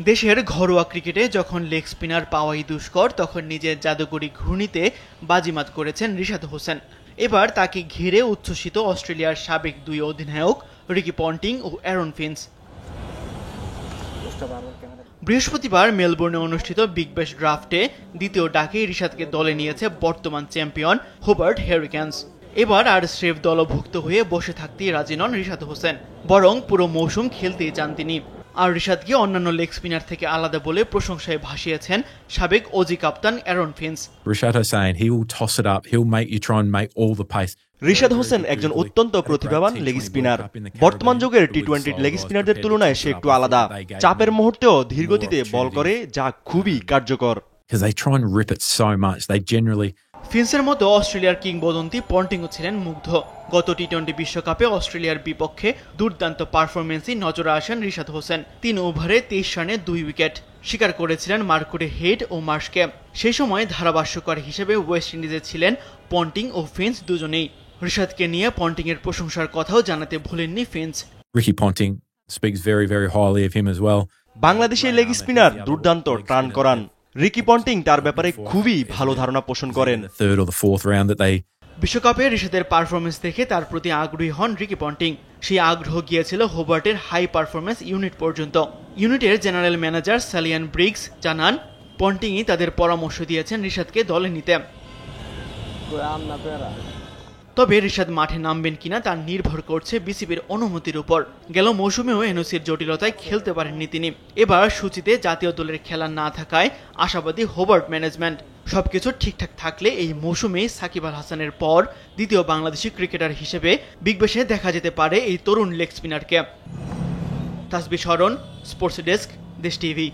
দেশের ঘরোয়া ক্রিকেটে যখন লেগ স্পিনার পাওয়াই দুষ্কর, তখন নিজের জাদুকরি ঘূর্ণিতে বাজিমাত করেছেন রিশাদ হোসেন। এবার তাকে ঘিরে উচ্ছ্বসিত অস্ট্রেলিয়ার সাবেক দুই অধিনায়ক রিকি পন্টিং ও অ্যারন ফিঞ্চ। বৃহস্পতিবার মেলবোর্নে অনুষ্ঠিত বিগ ব্যাশ ড্রাফটে দ্বিতীয় ডাকে রিশাদকে দলে নিয়েছে বর্তমান চ্যাম্পিয়ন হোবার্ট হ্যারিকেন্স। এবার আর স্রেফ দলভুক্ত হয়ে বসে থাকতেই রাজি নন রিশাদ হোসেন, বরং পুরো মৌসুম খেলতেই চান তিনি। আর রিশাদকে অন্যান্য লেগ স্পিনার থেকে আলাদা বলে প্রশংসায় ভাসিয়েছেন সাবেক অজি কাপ্তান অ্যারন ফিঞ্চ। রিশাদ হোসেন একজন অত্যন্ত প্রতিভাবান লেগ স্পিনার। বর্তমান যুগের টি-20 লেগ স্পিনারদের তুলনায় সে একটু আলাদা। চাপের মুহূর্তেও ধীরগতিতে বল করে, যা খুবই কার্যকর। ফিঞ্চের মতো অস্ট্রেলিয়ার কিংবদন্তি পন্টিংও ছিলেন মুগ্ধ। গত টি-20 বিশ্বকাপে অস্ট্রেলিয়ার বিপক্ষে দুর্দান্ত পারফরমেন্সে নজরে আসেন রিশাদ হোসেন। 3 ওভারে 23 রানে 2 উইকেট শিকার করেছিলেন মার্কুরি হেড ও মার্শকে। সেই সময় ধারাভাষ্যকার হিসেবে ওয়েস্ট ইন্ডিজে ছিলেন পন্টিং ও ফিঞ্চ দুজনেই। রিশাদকে নিয়ে পন্টিং এর প্রশংসার কথাও জানাতে ভুলেননি ফিঞ্চ। বাংলাদেশের লেগ স্পিনার দুর্দান্ত টার্ন করান। রিকি পন্টিং তার ব্যাপারে খুবই ভালো ধারণা পোষণ করেন। বিশ্বকাপে রিশাদের পারফরমেন্স দেখে তার প্রতি আগ্রহী হন রিকি পন্টিং। সেই আগ্রহ গিয়েছিল হোবার্টের হাই পারফরমেন্স ইউনিট পর্যন্ত। ইউনিটের জেনারেল ম্যানেজার সালিয়ান ব্রিগস জানান, পন্টিংই তাদের পরামর্শ দিয়েছেন রিশাদকে দলে নিতে। তবে রিশাদ মাঠে নামবেন কিনা তা নির্ভর করছে বিসিবির অনুমতির উপর। গেল মৌসুমেও এনওসির জটিলতায় খেলতে পারেননি তিনি। এবার সূচিতে জাতীয় দলের খেলা না থাকায় আশাবাদী হোবার্ট ম্যানেজমেন্ট। সবকিছু ঠিকঠাক থাকলে এই মৌসুমে সাকিব আল হাসানের পর দ্বিতীয় বাংলাদেশি ক্রিকেটার হিসেবে বিগ ব্যাশে দেখা যেতে পারে এই তরুণ লেগ স্পিনারকে। তাসবিহ শরণ, স্পোর্টস ডেস্ক, দেশ টিভি।